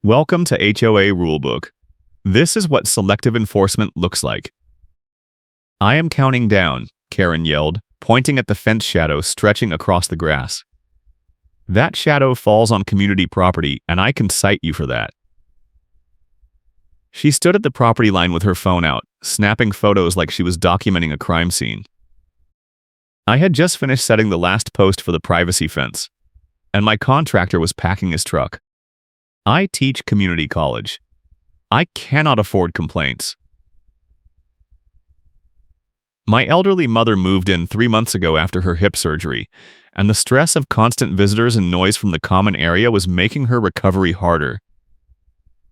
Welcome to HOA Rulebook. This is what selective enforcement looks like. I am counting down, Karen yelled, pointing at the fence shadow stretching across the grass. That shadow falls on community property, and I can cite you for that. She stood at the property line with her phone out, snapping photos like she was documenting a crime scene. I had just finished setting the last post for the privacy fence, and my contractor was packing his truck. I teach community college. I cannot afford complaints. My elderly mother moved in 3 months ago after her hip surgery, and the stress of constant visitors and noise from the common area was making her recovery harder.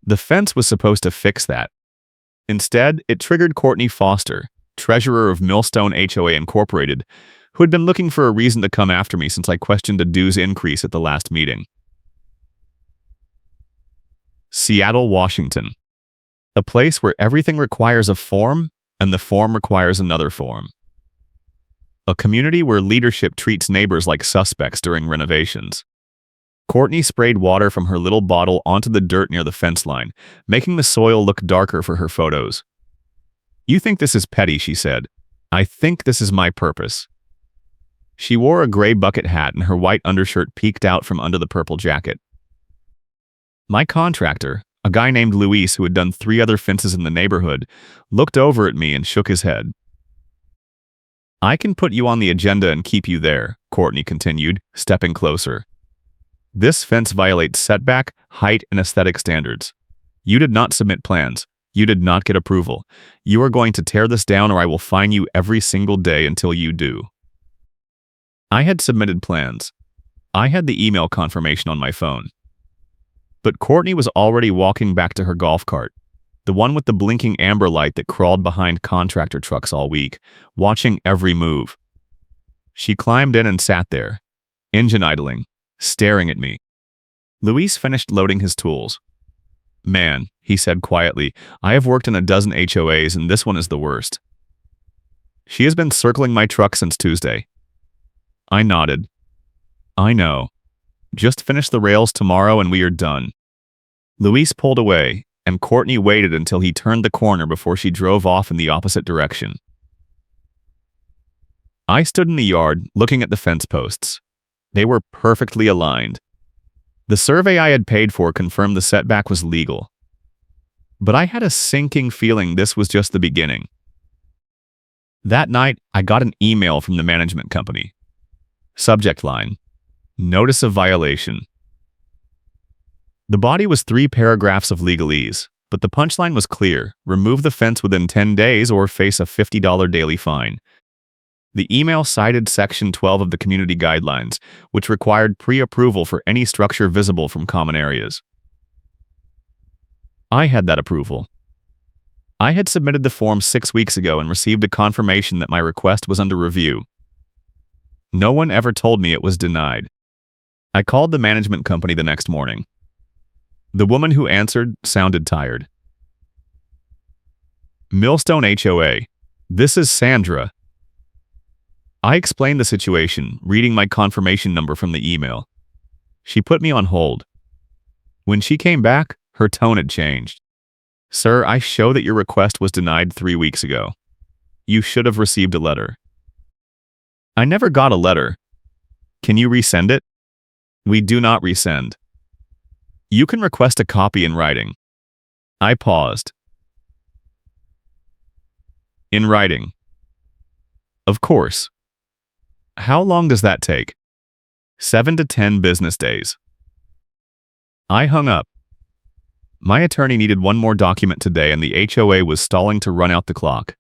The fence was supposed to fix that. Instead, it triggered Courtney Foster, treasurer of Millstone HOA Incorporated, who had been looking for a reason to come after me since I questioned a dues increase at the last meeting. Seattle, Washington. A place where everything requires a form, and the form requires another form. A community where leadership treats neighbors like suspects during renovations. Courtney sprayed water from her little bottle onto the dirt near the fence line, making the soil look darker for her photos. "You think this is petty," she said. "I think this is my purpose." She wore a gray bucket hat and her white undershirt peeked out from under the purple jacket. My contractor, a guy named Luis who had done 3 other fences in the neighborhood, looked over at me and shook his head. "I can put you on the agenda and keep you there," Courtney continued, stepping closer. "This fence violates setback, height, and aesthetic standards. You did not submit plans. You did not get approval. You are going to tear this down or I will fine you every single day until you do." I had submitted plans. I had the email confirmation on my phone. But Courtney was already walking back to her golf cart, the one with the blinking amber light that crawled behind contractor trucks all week, watching every move. She climbed in and sat there, engine idling, staring at me. Luis finished loading his tools. "Man," he said quietly, "I have worked in a dozen HOAs and this one is the worst. She has been circling my truck since Tuesday." I nodded. "I know. Just finish the rails tomorrow and we are done." Luis pulled away, and Courtney waited until he turned the corner before she drove off in the opposite direction. I stood in the yard, looking at the fence posts. They were perfectly aligned. The survey I had paid for confirmed the setback was legal. But I had a sinking feeling this was just the beginning. That night, I got an email from the management company. Subject line: Notice of violation. The body was 3 paragraphs of legalese, but the punchline was clear: remove the fence within 10 days or face a $50 daily fine. The email cited Section 12 of the Community Guidelines, which required pre-approval for any structure visible from common areas. I had that approval. I had submitted the form 6 weeks ago and received a confirmation that my request was under review. No one ever told me it was denied. I called the management company the next morning. The woman who answered sounded tired. "Millstone HOA. This is Sandra." I explained the situation, reading my confirmation number from the email. She put me on hold. When she came back, her tone had changed. "Sir, I show that your request was denied 3 weeks ago. You should have received a letter." "I never got a letter. Can you resend it?" "We do not resend. You can request a copy in writing." I paused. "In writing?" "Of course." "How long does that take?" 7 to 10 business days. I hung up. My attorney needed one more document today and the HOA was stalling to run out the clock.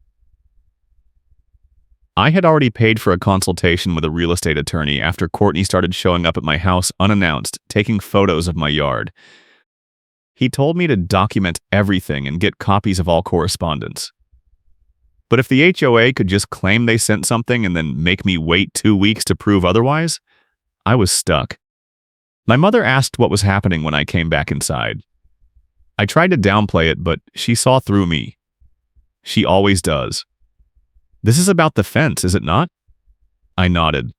I had already paid for a consultation with a real estate attorney after Courtney started showing up at my house unannounced, taking photos of my yard. He told me to document everything and get copies of all correspondence. But if the HOA could just claim they sent something and then make me wait 2 weeks to prove otherwise, I was stuck. My mother asked what was happening when I came back inside. I tried to downplay it, but she saw through me. She always does. "This is about the fence, is it not?" I nodded.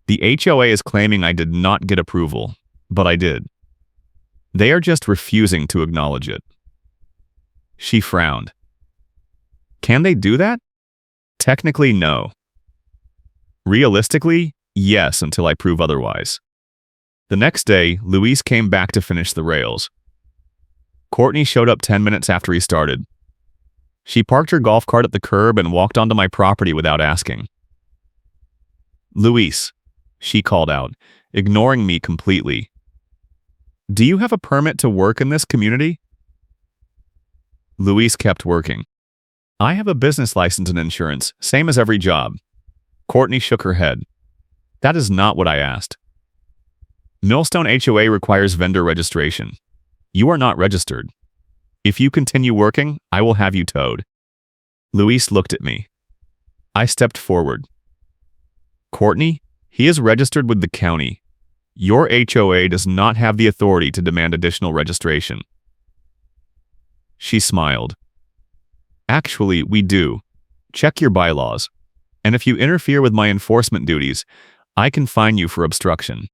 "The HOA is claiming I did not get approval, but I did." They are just refusing to acknowledge it. She frowned. Can they do that? Technically, no. Realistically, yes, until I prove otherwise. The next day, Luis came back to finish the rails. Courtney showed up 10 minutes after he started. She parked her golf cart at the curb and walked onto my property without asking. Luis, she called out, ignoring me completely. Do you have a permit to work in this community? Luis kept working. I have a business license and insurance, same as every job. Courtney shook her head. That is not what I asked. Millstone HOA requires vendor registration. You are not registered. If you continue working, I will have you towed. Luis looked at me. I stepped forward. Courtney, he is registered with the county. Your HOA does not have the authority to demand additional registration. She smiled. Actually, we do. Check your bylaws. And if you interfere with my enforcement duties, I can fine you for obstruction.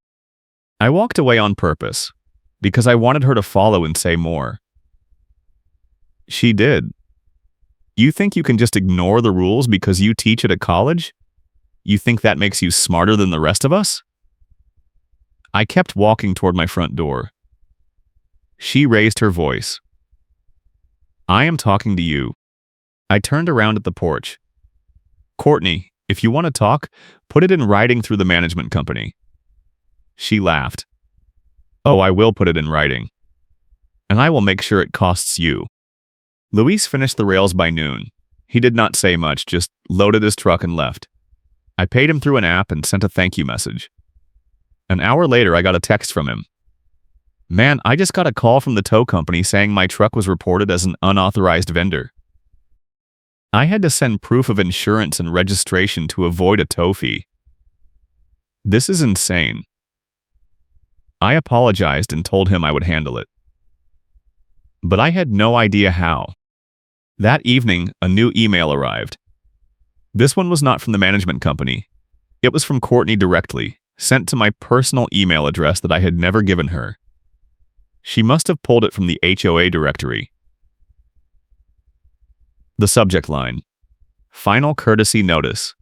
I walked away on purpose, because I wanted her to follow and say more. She did. You think you can just ignore the rules because you teach at a college? You think that makes you smarter than the rest of us? I kept walking toward my front door. She raised her voice. I am talking to you. I turned around at the porch. Courtney, if you want to talk, put it in writing through the management company. She laughed. Oh, I will put it in writing. And I will make sure it costs you. Luis finished the rails by noon. He did not say much, just loaded his truck and left. I paid him through an app and sent a thank you message. An hour later, I got a text from him. Man, I just got a call from the tow company saying my truck was reported as an unauthorized vendor. I had to send proof of insurance and registration to avoid a tow fee. This is insane. I apologized and told him I would handle it. But I had no idea how. That evening, a new email arrived. This one was not from the management company. It was from Courtney directly, sent to my personal email address that I had never given her. She must have pulled it from the HOA directory. The subject line: Final courtesy notice.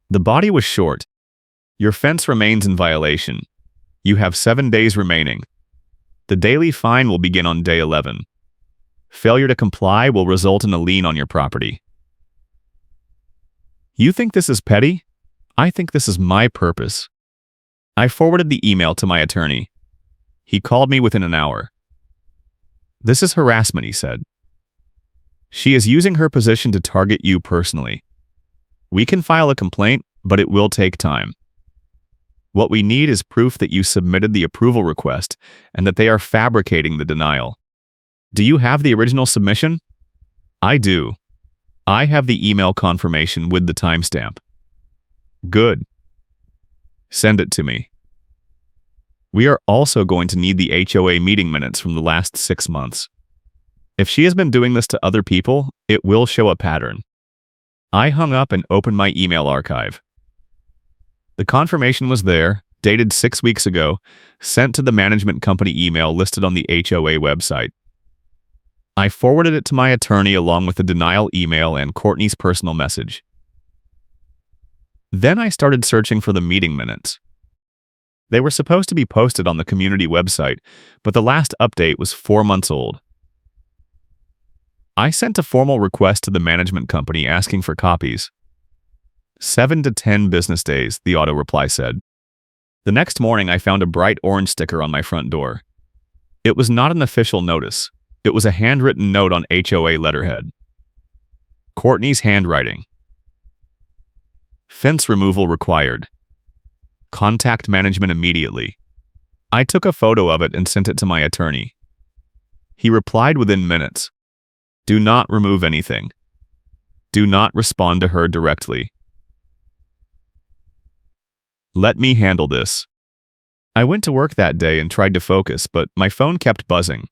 The body was short. Your fence remains in violation. You have 7 days remaining. The daily fine will begin on day 11. Failure to comply will result in a lien on your property. You think this is petty? I think this is my purpose. I forwarded the email to my attorney. He called me within an hour. This is harassment, he said. She is using her position to target you personally. We can file a complaint, but it will take time. What we need is proof that you submitted the approval request and that they are fabricating the denial. Do you have the original submission? I do. I have the email confirmation with the timestamp. Good. Send it to me. We are also going to need the HOA meeting minutes from the last 6 months. If she has been doing this to other people, it will show a pattern. I hung up and opened my email archive. The confirmation was there, dated 6 weeks ago, sent to the management company email listed on the HOA website. I forwarded it to my attorney along with the denial email and Courtney's personal message. Then I started searching for the meeting minutes. They were supposed to be posted on the community website, but the last update was 4 months old. I sent a formal request to the management company asking for copies. 7 to 10 business days, the auto reply said. The next morning, I found a bright orange sticker on my front door. It was not an official notice. It was a handwritten note on HOA letterhead. Courtney's handwriting. Fence removal required. Contact management immediately. I took a photo of it and sent it to my attorney. He replied within minutes. Do not remove anything. Do not respond to her directly. Let me handle this. I went to work that day and tried to focus, but my phone kept buzzing.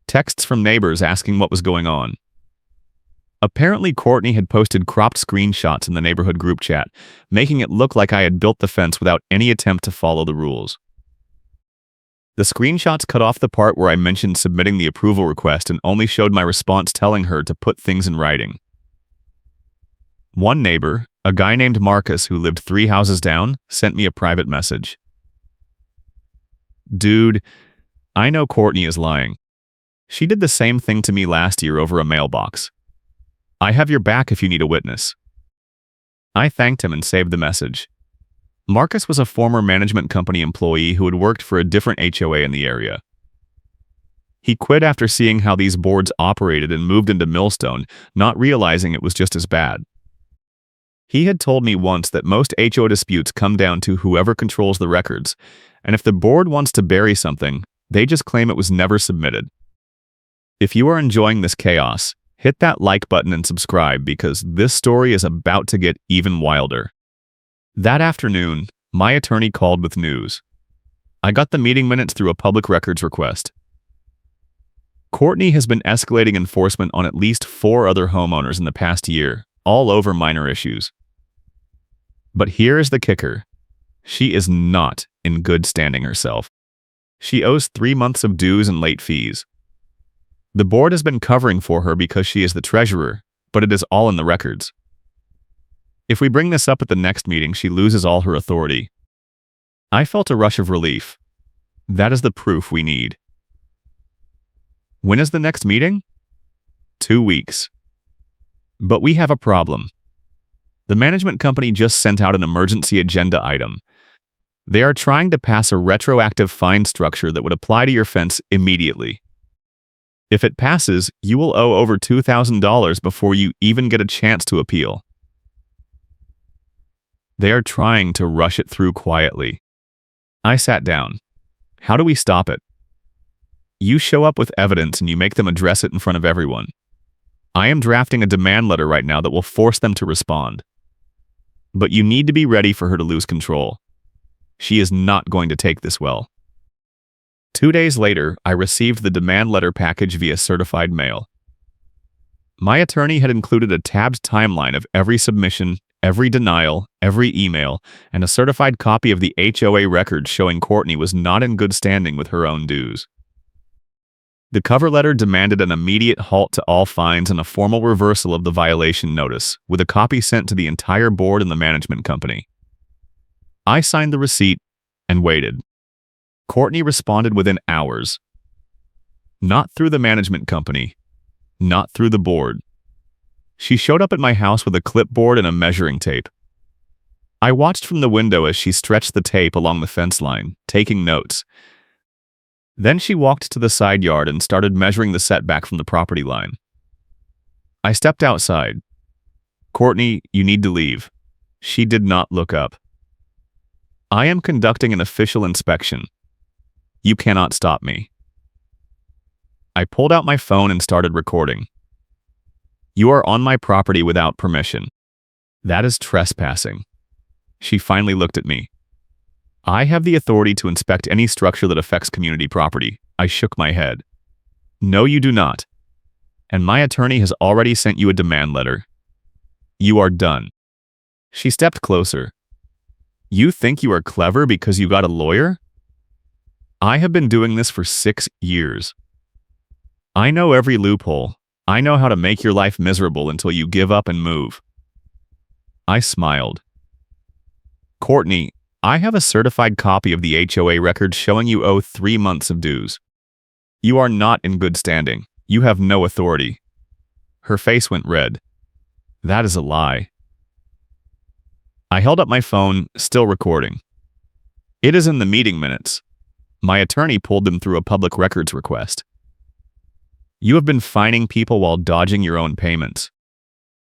Texts from neighbors asking what was going on. Apparently, Courtney had posted cropped screenshots in the neighborhood group chat, making it look like I had built the fence without any attempt to follow the rules. The screenshots cut off the part where I mentioned submitting the approval request and only showed my response telling her to put things in writing. One neighbor, a guy named Marcus who lived 3 houses down, sent me a private message. Dude, I know Courtney is lying. She did the same thing to me last year over a mailbox. I have your back if you need a witness. I thanked him and saved the message. Marcus was a former management company employee who had worked for a different HOA in the area. He quit after seeing how these boards operated and moved into Millstone, not realizing it was just as bad. He had told me once that most HOA disputes come down to whoever controls the records, and if the board wants to bury something, they just claim it was never submitted. If you are enjoying this chaos, hit that like button and subscribe because this story is about to get even wilder. That afternoon, my attorney called with news. I got the meeting minutes through a public records request. Courtney has been escalating enforcement on at least 4 other homeowners in the past year, all over minor issues. But here is the kicker. She is not in good standing herself. She owes 3 months of dues and late fees. The board has been covering for her because she is the treasurer, but it is all in the records. If we bring this up at the next meeting, she loses all her authority. I felt a rush of relief. That is the proof we need. When is the next meeting? 2 weeks. But we have a problem. The management company just sent out an emergency agenda item. They are trying to pass a retroactive fine structure that would apply to your fence immediately. If it passes, you will owe over $2,000 before you even get a chance to appeal. They are trying to rush it through quietly. I sat down. How do we stop it? You show up with evidence and you make them address it in front of everyone. I am drafting a demand letter right now that will force them to respond. But you need to be ready for her to lose control. She is not going to take this well. 2 days later, I received the demand letter package via certified mail. My attorney had included a tabbed timeline of every submission, every denial, every email, and a certified copy of the HOA record showing Courtney was not in good standing with her own dues. The cover letter demanded an immediate halt to all fines and a formal reversal of the violation notice, with a copy sent to the entire board and the management company. I signed the receipt and waited. Courtney responded within hours. Not through the management company, not through the board. She showed up at my house with a clipboard and a measuring tape. I watched from the window as she stretched the tape along the fence line, taking notes. Then she walked to the side yard and started measuring the setback from the property line. I stepped outside. Courtney, you need to leave. She did not look up. I am conducting an official inspection. You cannot stop me. I pulled out my phone and started recording. You are on my property without permission. That is trespassing. She finally looked at me. I have the authority to inspect any structure that affects community property. I shook my head. No, you do not. And my attorney has already sent you a demand letter. You are done. She stepped closer. You think you are clever because you got a lawyer? I have been doing this for 6 years. I know every loophole. I know how to make your life miserable until you give up and move. I smiled. Courtney, I have a certified copy of the HOA record showing you owe 3 months of dues. You are not in good standing. You have no authority. Her face went red. That is a lie. I held up my phone, still recording. It is in the meeting minutes. My attorney pulled them through a public records request. You have been fining people while dodging your own payments.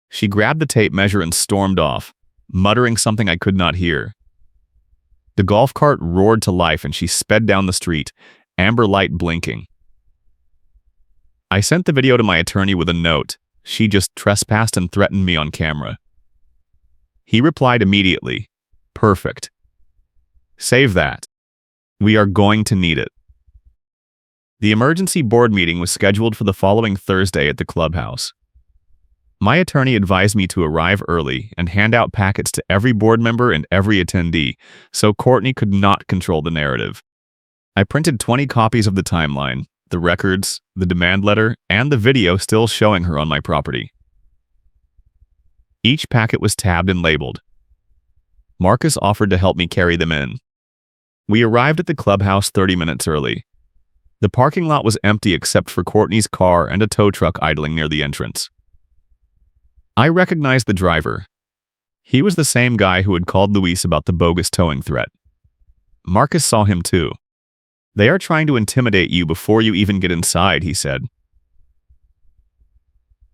She grabbed the tape measure and stormed off, muttering something I could not hear. The golf cart roared to life and she sped down the street, amber light blinking. I sent the video to my attorney with a note. She just trespassed and threatened me on camera. He replied immediately, "Perfect. Save that. We are going to need it." The emergency board meeting was scheduled for the following Thursday at the clubhouse. My attorney advised me to arrive early and hand out packets to every board member and every attendee, so Courtney could not control the narrative. I printed 20 copies of the timeline, the records, the demand letter, and the video still showing her on my property. Each packet was tabbed and labeled. Marcus offered to help me carry them in. We arrived at the clubhouse 30 minutes early. The parking lot was empty except for Courtney's car and a tow truck idling near the entrance. I recognized the driver. He was the same guy who had called Luis about the bogus towing threat. Marcus saw him too. "They are trying to intimidate you before you even get inside," he said.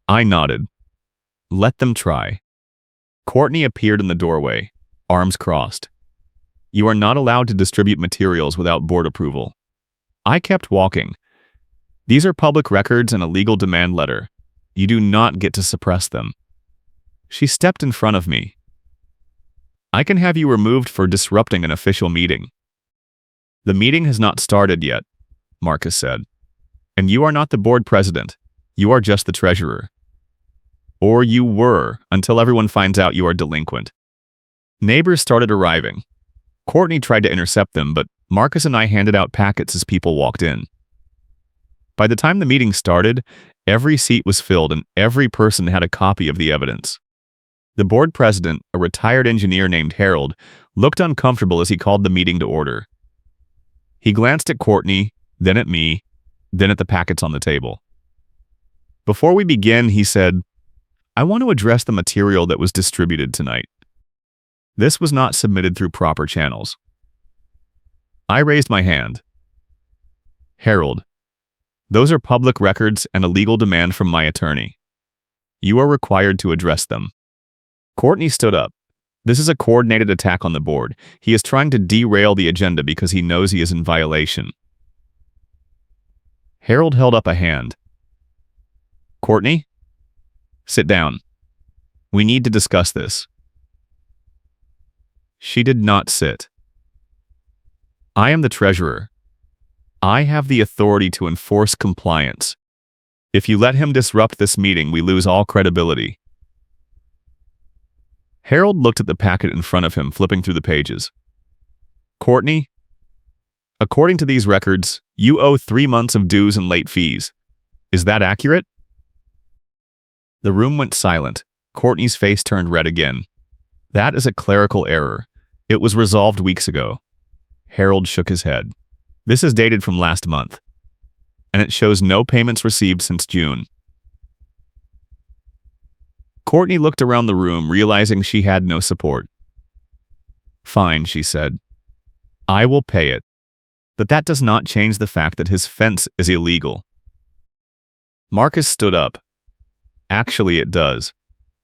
I nodded. "Let them try." Courtney appeared in the doorway, arms crossed. "You are not allowed to distribute materials without board approval." I kept walking. "These are public records and a legal demand letter. You do not get to suppress them." She stepped in front of me. "I can have you removed for disrupting an official meeting." "The meeting has not started yet," Marcus said. "And you are not the board president. You are just the treasurer. Or you were, until everyone finds out you are delinquent." Neighbors started arriving. Courtney tried to intercept them, but Marcus and I handed out packets as people walked in. By the time the meeting started, every seat was filled and every person had a copy of the evidence. The board president, a retired engineer named Harold, looked uncomfortable as he called the meeting to order. He glanced at Courtney, then at me, then at the packets on the table. "Before we begin," he said, "I want to address the material that was distributed tonight. This was not submitted through proper channels." I raised my hand. "Harold, those are public records and a legal demand from my attorney. You are required to address them." Courtney stood up. "This is a coordinated attack on the board. He is trying to derail the agenda because he knows he is in violation." Harold held up a hand. "Courtney, sit down. We need to discuss this." She did not sit. "I am the treasurer. I have the authority to enforce compliance. If you let him disrupt this meeting, we lose all credibility." Harold looked at the packet in front of him, flipping through the pages. "Courtney, according to these records, you owe 3 months of dues and late fees. Is that accurate?" The room went silent. Courtney's face turned red again. "That is a clerical error. It was resolved weeks ago." Harold shook his head. "This is dated from last month, and it shows no payments received since June." Courtney looked around the room, realizing she had no support. "Fine," she said. "I will pay it. But that does not change the fact that his fence is illegal." Marcus stood up. "Actually, it does.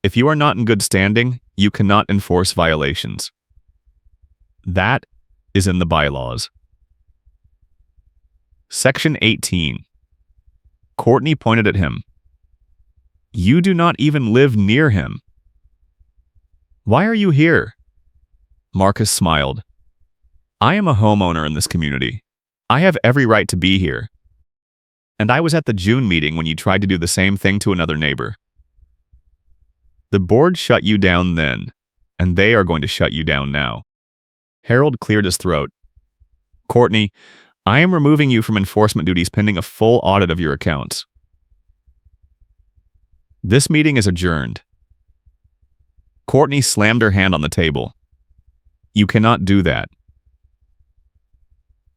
If you are not in good standing, you cannot enforce violations. That is in the bylaws." Section 18. Courtney pointed at him. "You do not even live near him." "Why are you here?" Marcus smiled. "I am a homeowner in this community. I have every right to be here. And I was at the June meeting when you tried to do the same thing to another neighbor. The board shut you down then, and they are going to shut you down now." Harold cleared his throat. "Courtney, I am removing you from enforcement duties pending a full audit of your accounts. This meeting is adjourned." Courtney slammed her hand on the table. "You cannot do that.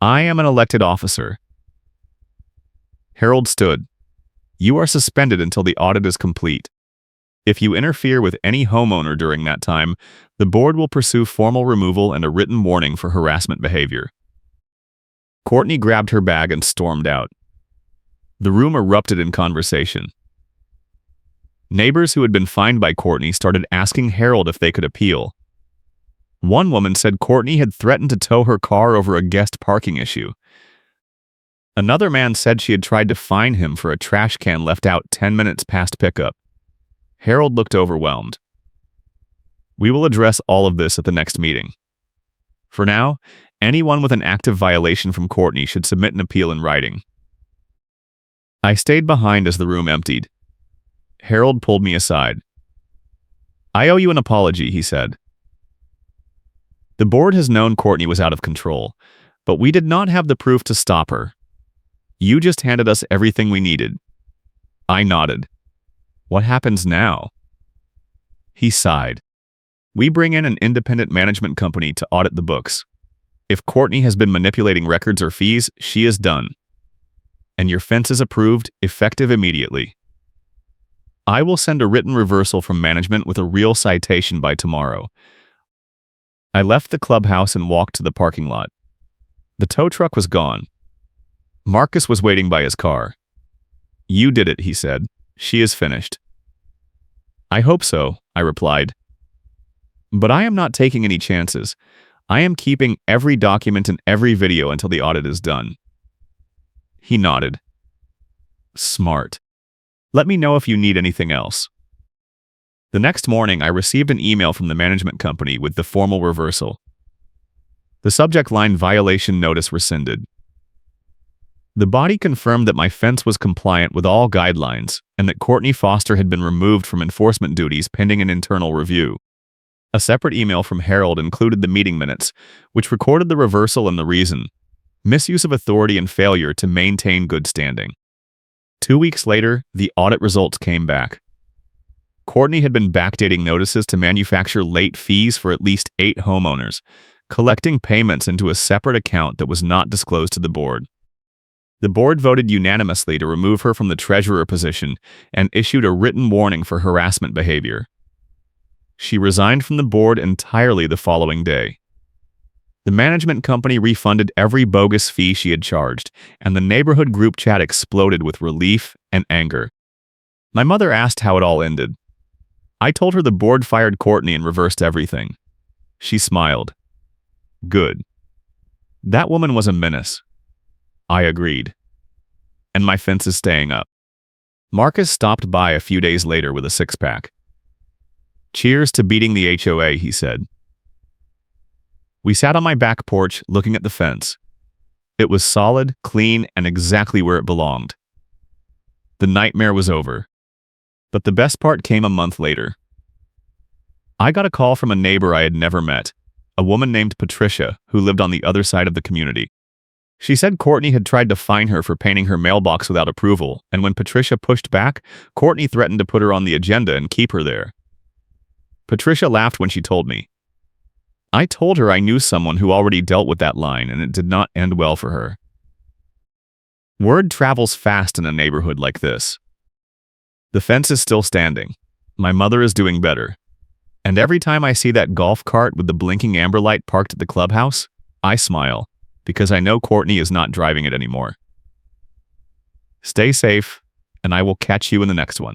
I am an elected officer." Harold stood. "You are suspended until the audit is complete. If you interfere with any homeowner during that time, the board will pursue formal removal and a written warning for harassment behavior." Courtney grabbed her bag and stormed out. The room erupted in conversation. Neighbors who had been fined by Courtney started asking Harold if they could appeal. One woman said Courtney had threatened to tow her car over a guest parking issue. Another man said she had tried to fine him for a trash can left out 10 minutes past pickup. Harold looked overwhelmed. "We will address all of this at the next meeting. For now, anyone with an active violation from Courtney should submit an appeal in writing." I stayed behind as the room emptied. Harold pulled me aside. "I owe you an apology," he said. "The board has known Courtney was out of control. But we did not have the proof to stop her. You just handed us everything we needed. I nodded. What happens now? He sighed. We bring in an independent management company to audit the books. If Courtney has been manipulating records or fees, she is done. And your fence is approved, effective immediately. I will send a written reversal from management with a real citation by tomorrow. I left the clubhouse and walked to the parking lot. The tow truck was gone. Marcus was waiting by his car. You did it, he said. She is finished. I hope so, I replied. But I am not taking any chances. I am keeping every document and every video until the audit is done. He nodded. Smart. Let me know if you need anything else. The next morning, I received an email from the management company with the formal reversal. The subject line violation notice rescinded. The body confirmed that my fence was compliant with all guidelines and that Courtney Foster had been removed from enforcement duties pending an internal review. A separate email from Harold included the meeting minutes, which recorded the reversal and the reason: misuse of authority and failure to maintain good standing. 2 weeks later, the audit results came back. Courtney had been backdating notices to manufacture late fees for at least 8 homeowners, collecting payments into a separate account that was not disclosed to the board. The board voted unanimously to remove her from the treasurer position and issued a written warning for harassment behavior. She resigned from the board entirely the following day. The management company refunded every bogus fee she had charged, and the neighborhood group chat exploded with relief and anger. My mother asked how it all ended. I told her the board fired Courtney and reversed everything. She smiled. Good. That woman was a menace. I agreed. And my fence is staying up. Marcus stopped by a few days later with a 6-pack. Cheers to beating the HOA, he said. We sat on my back porch looking at the fence. It was solid, clean, and exactly where it belonged. The nightmare was over. But the best part came a month later. I got a call from a neighbor I had never met, a woman named Patricia, who lived on the other side of the community. She said Courtney had tried to fine her for painting her mailbox without approval, and when Patricia pushed back, Courtney threatened to put her on the agenda and keep her there. Patricia laughed when she told me. I told her I knew someone who already dealt with that line, and it did not end well for her. Word travels fast in a neighborhood like this. The fence is still standing. My mother is doing better. And every time I see that golf cart with the blinking amber light parked at the clubhouse, I smile, because I know Courtney is not driving it anymore. Stay safe, and I will catch you in the next one.